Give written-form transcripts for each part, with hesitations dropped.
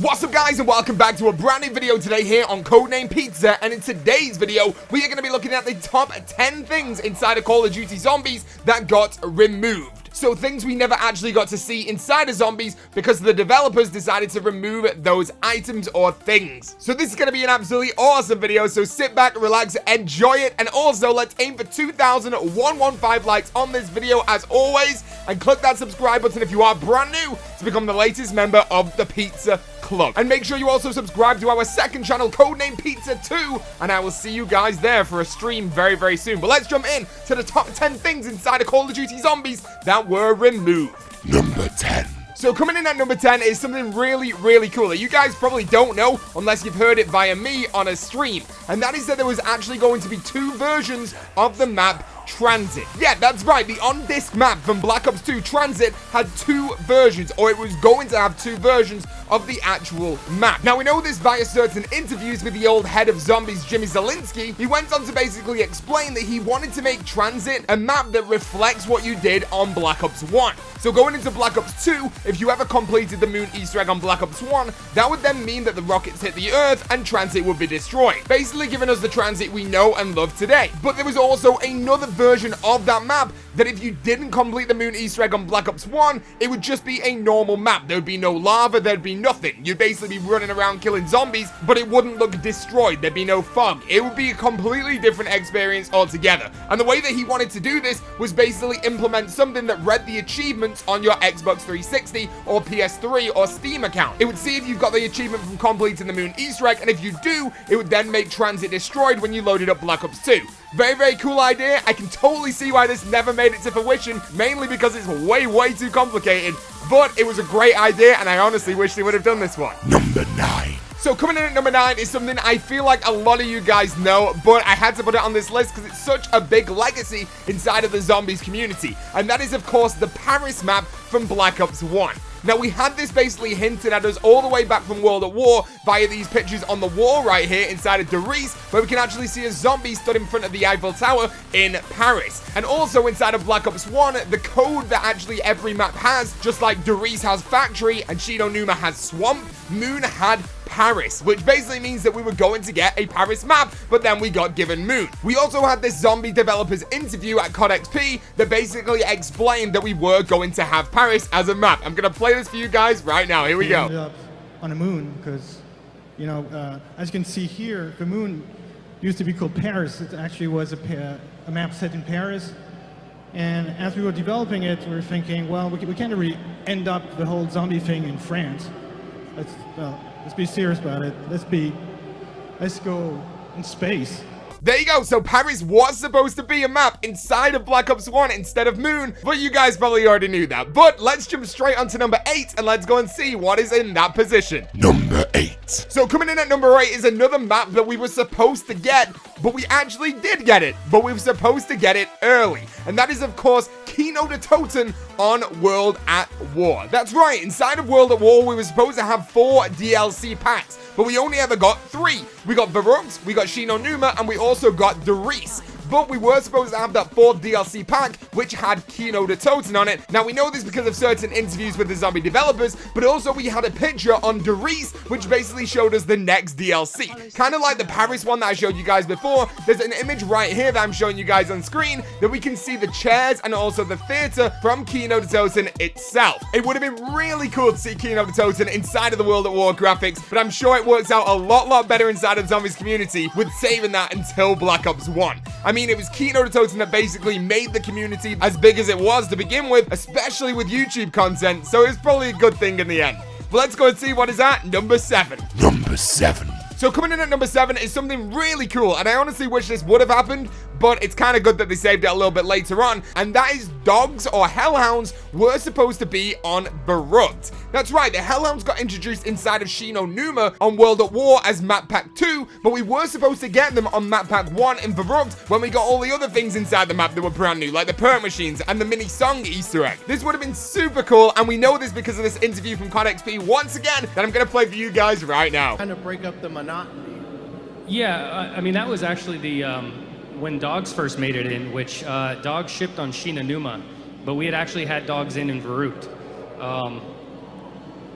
What's up guys and welcome back to a brand new video today here on CodeNamePizza, and in today's video we are going to be looking at the top 10 things inside of Call of Duty Zombies that got removed. So things we never actually got to see inside of Zombies because the developers decided to remove those items or things. So this is going to be an absolutely awesome video, so sit back, relax, enjoy it, and also let's aim for 2,115 likes on this video as always, and click that subscribe button if you are brand new to become the latest member of the Pizza Club. And make sure you also subscribe to our second channel, CodeNamePizza 2, and I will see you guys there for a stream very, very soon. But let's jump in to the top 10 things inside of Call of Duty Zombies that were removed. Number 10. So coming in at number 10 is something really, really cool that you guys probably don't know unless you've heard it via me on a stream. And that is that there was actually going to be two versions of the map Transit. Yeah, that's right. The on-disc map from Black Ops 2 Transit had two versions, or it was going to have two versions of the actual map. Now, we know this via certain interviews with the old head of Zombies, Jimmy Zielinski. He went on to basically explain that he wanted to make Transit a map that reflects what you did on Black Ops 1. So going into Black Ops 2, if you ever completed the moon Easter egg on Black Ops 1, that would then mean that the rockets hit the Earth and Transit would be destroyed, basically giving us the Transit we know and love today. But there was also another version of that map that if you didn't complete the moon Easter egg on Black Ops 1, it would just be a normal map. There would be no lava, there'd be nothing. You'd basically be running around killing zombies, but it wouldn't look destroyed. There'd be no fog. It would be a completely different experience altogether. And the way that he wanted to do this was basically implement something that read the achievements on your Xbox 360 or PS3 or Steam account. It would see if you've got the achievement from completing the moon Easter egg, and if you do, it would then make Transit destroyed when you loaded up Black Ops 2. Very, very cool idea. I can totally see why this never made it to fruition, mainly because it's way, way too complicated. But it was a great idea, and I honestly wish they would have done this one. Number 9. So coming in at number 9 is something I feel like a lot of you guys know, but I had to put it on this list because it's such a big legacy inside of the Zombies community. And that is, of course, the Paris map from Black Ops 1. Now, we had this basically hinted at us all the way back from World at War via these pictures on the wall right here inside of Derice, where we can actually see a zombie stood in front of the Eiffel Tower in Paris. And also inside of Black Ops 1, the code that actually every map has, just like Derice has Factory and Numa has Swamp, Moon had Paris, which basically means that we were going to get a Paris map, but then we got given Moon. We also had this zombie developers interview at COD that basically explained that we were going to have Paris as a map. I'm going to play this for you guys right now. Here we go. Ended up on a moon because, you know, as you can see here, the moon used to be called Paris. It actually was a map set in Paris. And as we were developing it, we were thinking, well, we can't really end up the whole zombie thing in France. Let's be serious about it. Let's go in space. There you go. So Paris was supposed to be a map inside of Black Ops 1 instead of Moon, but you guys probably already knew that. But let's jump straight onto number 8 and let's go and see what is in that position. Number 8. So coming in at number 8 is another map that we were supposed to get, but we actually did get it, but we were supposed to get it early. And that is, of course, Kino de Toten on World at War. That's right. Inside of World at War, we were supposed to have 4 DLC packs, but we only ever got 3. We got Powerup, we got Numa, and we also got Derice. But we were supposed to have that 4th DLC pack, which had Kino de Toten on it. Now, we know this because of certain interviews with the zombie developers, but also we had a picture on Derice, which basically showed us the next DLC. Kind of like the Paris one that I showed you guys before. There's an image right here that I'm showing you guys on screen that we can see the chairs and also the theater from Kino de Toten itself. It would have been really cool to see Kino de Toten inside of the World at War graphics, but I'm sure it works out a lot better inside of the Zombies community with saving that until Black Ops 1. I mean, it was Kino de Toten that basically made the community as big as it was to begin with, especially with YouTube content, so it's probably a good thing in the end. But let's go and see what is at number 7. Number 7. So coming in at number 7 is something really cool, and I honestly wish this would have happened, but it's kind of good that they saved it a little bit later on, and that is dogs or hellhounds were supposed to be on Powerup. That's right, the hellhounds got introduced inside of Numa on World at War as Map Pack 2, but we were supposed to get them on Map Pack 1 in Powerup when we got all the other things inside the map that were brand new, like the perk machines and the mini song Easter egg. This would have been super cool, and we know this because of this interview from CodeXP once again that I'm going to play for you guys right now. Kind of break up the monotony. Yeah, I mean, that was actually the, when dogs first made it in, which dogs shipped on Numa, but we had actually had dogs in Powerup.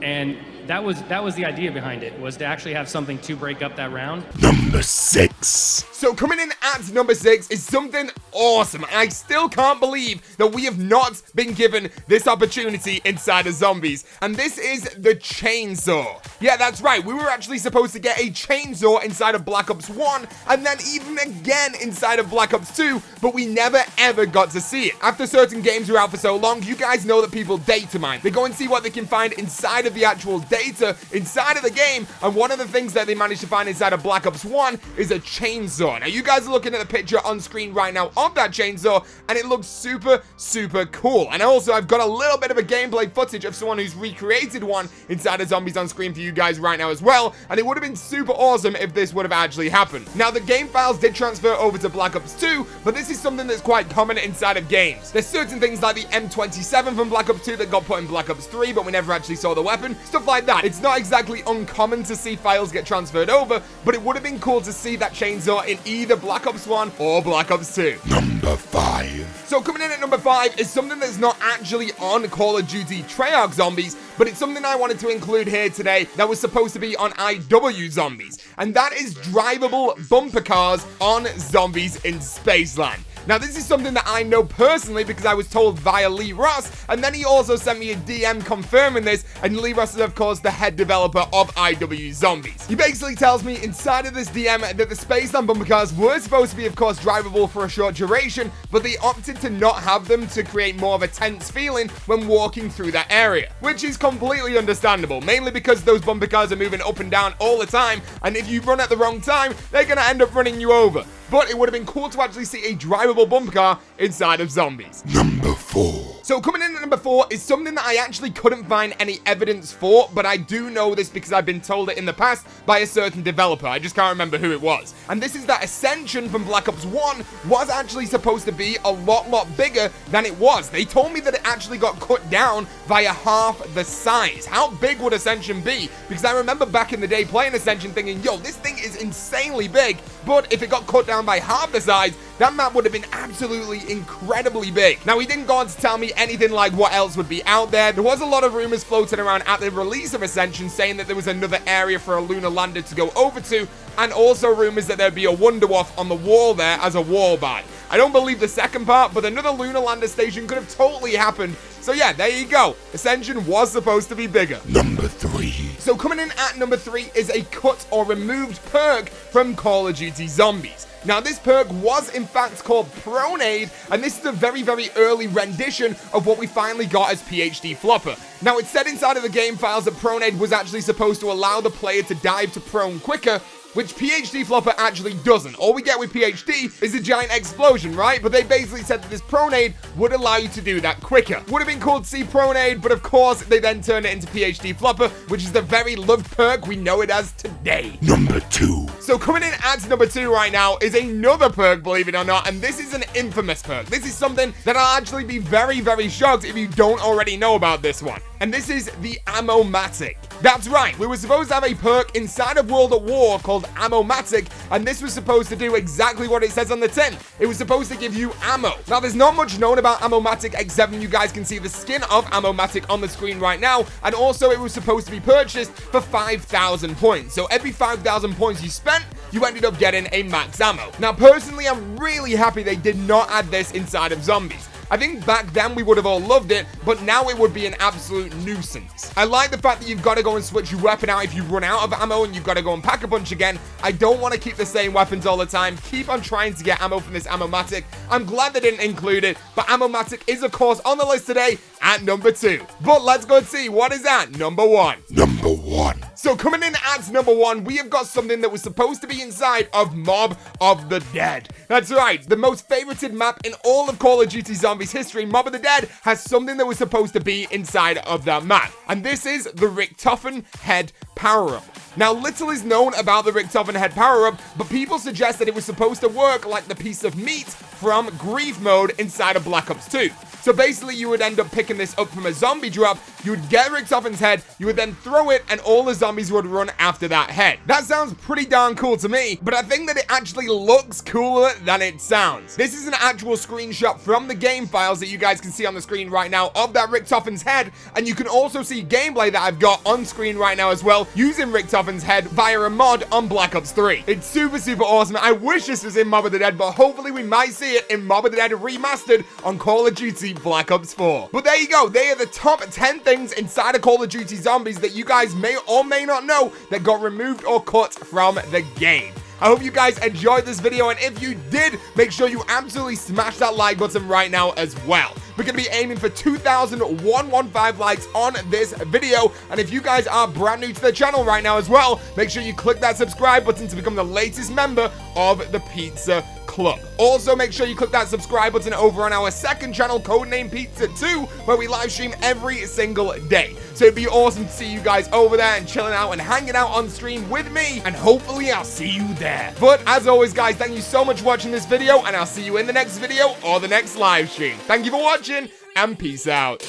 And that was the idea behind it, was to actually have something to break up that round. Number 6. So coming in at number 6 is something awesome. I still can't believe that we have not been given this opportunity inside of Zombies. And this is the chainsaw. Yeah, that's right. We were actually supposed to get a chainsaw inside of Black Ops 1 and then even again inside of Black Ops 2, but we never ever got to see it. After certain games were out for so long, you guys know that people data mine. They go and see what they can find inside of the actual data inside of the game, and one of the things that they managed to find inside of Black Ops 1 is a chainsaw. Now you guys are looking at the picture on screen right now of that chainsaw, and it looks super cool. And also I've got a little bit of a gameplay footage of someone who's recreated one inside of Zombies on screen for you guys right now as well, and it would have been super awesome if this would have actually happened. Now the game files did transfer over to Black Ops 2, but this is something that's quite common inside of games. There's certain things like the M27 from Black Ops 2 that got put in Black Ops 3, but we never actually saw the weapon, stuff like that. It's not exactly uncommon to see files get transferred over, but it would have been cool to see that chainsaw in either Black Ops 1 or Black Ops 2. Number 5. So coming in at number 5 is something that's not actually on Call of Duty Treyarch Zombies, but it's something I wanted to include here today that was supposed to be on IW Zombies, and that is drivable bumper cars on Zombies in Spaceland. Now, this is something that I know personally because I was told via Lee Ross, and then he also sent me a DM confirming this, and Lee Ross is, of course, the head developer of IW Zombies. He basically tells me inside of this DM that the Spaceland bumper cars were supposed to be, of course, drivable for a short duration, but they opted to not have them to create more of a tense feeling when walking through that area, which is completely understandable, mainly because those bumper cars are moving up and down all the time, and if you run at the wrong time, they're going to end up running you over. But it would have been cool to actually see a drivable bumper car inside of Zombies. Number 4. So coming in at number 4 is something that I actually couldn't find any evidence for, but I do know this because I've been told it in the past by a certain developer. I just can't remember who it was. And this is that Ascension from Black Ops 1 was actually supposed to be a lot bigger than it was. They told me that it actually got cut down via half the size. How big would Ascension be? Because I remember back in the day playing Ascension thinking, yo, this thing is insanely big, but if it got cut down by half the size, that map would have been absolutely incredibly big. Now, he didn't go on to tell me anything like what else would be out there. There was a lot of rumors floating around at the release of Ascension saying that there was another area for a lunar lander to go over to, and also rumors that there'd be a Wunderwaffe on the wall there as a wall buy. I don't believe the second part, but another lunar lander station could have totally happened. So yeah, there you go. Ascension was supposed to be bigger. Number 3. So coming in at number 3 is a cut or removed perk from Call of Duty Zombies. Now, this perk was in fact called Pronade, and this is a very early rendition of what we finally got as PhD Flopper. Now, it said inside of the game files that Pronade was actually supposed to allow the player to dive to prone quicker, which PhD Flopper actually doesn't. All we get with PhD is a giant explosion, right? But they basically said that this Pronade would allow you to do that quicker. Would have been cool to see Pronade, but of course, they then turned it into PhD Flopper, which is the very loved perk we know it as today. Number 2. So coming in at number 2 right now is another perk, believe it or not, and this is an infamous perk. This is something that I'll actually be very shocked if you don't already know about this one. And this is the Matic. That's right, we were supposed to have a perk inside of World at War called Matic, and this was supposed to do exactly what it says on the tin. It was supposed to give you ammo. Now, there's not much known about Matic except you guys can see the skin of Matic on the screen right now, and also it was supposed to be purchased for 5,000 points. So every 5,000 points you spent, you ended up getting a max ammo. Now, personally, I'm really happy they did not add this inside of Zombies. I think back then we would have all loved it, but now it would be an absolute nuisance. I like the fact that you've got to go and switch your weapon out if you run out of ammo and you've got to go and pack a bunch again. I don't want to keep the same weapons all the time. Keep on trying to get ammo from this Matic. I'm glad they didn't include it, but Matic is, of course, on the list today at number 2. But let's go and see what is at number 1. Number 1. So coming in at number 1, we have got something that was supposed to be inside of Mob of the Dead. That's right, the most favorited map in all of Call of Duty Zombies history, Mob of the Dead, has something that was supposed to be inside of that map. And this is the Richtofen head Powerup. Now, little is known about the Richtofen head Powerup, but people suggest that it was supposed to work like the piece of meat from Grief mode inside of Black Ops 2. So basically, you would end up picking this up from a zombie drop, you would get Richtofen's head, you would then throw it, and all the zombies would run after that head. That sounds pretty darn cool to me, but I think that it actually looks cooler than it sounds. This is an actual screenshot from the game files that you guys can see on the screen right now of that Richtofen's head, and you can also see gameplay that I've got on screen right now as well, using Richtofen's head via a mod on Black Ops 3. It's super, super awesome. I wish this was in Mob of the Dead, but hopefully we might see it in Mob of the Dead Remastered on Call of Duty Black Ops 4. But there you go. They are the top 10 things inside of Call of Duty Zombies that you guys may or may not know that got removed or cut from the game. I hope you guys enjoyed this video, and if you did, make sure you absolutely smash that like button right now as well. We're going to be aiming for 2,115 likes on this video, and if you guys are brand new to the channel right now as well, make sure you click that subscribe button to become the latest member of the Pizza Club. Also, make sure you click that subscribe button over on our second channel, CodeNamePizza 2, where we live stream every single day. So it'd be awesome to see you guys over there and chilling out and hanging out on stream with me, and hopefully I'll see you there. But as always, guys, thank you so much for watching this video, and I'll see you in the next video or the next live stream. Thank you for watching, and peace out.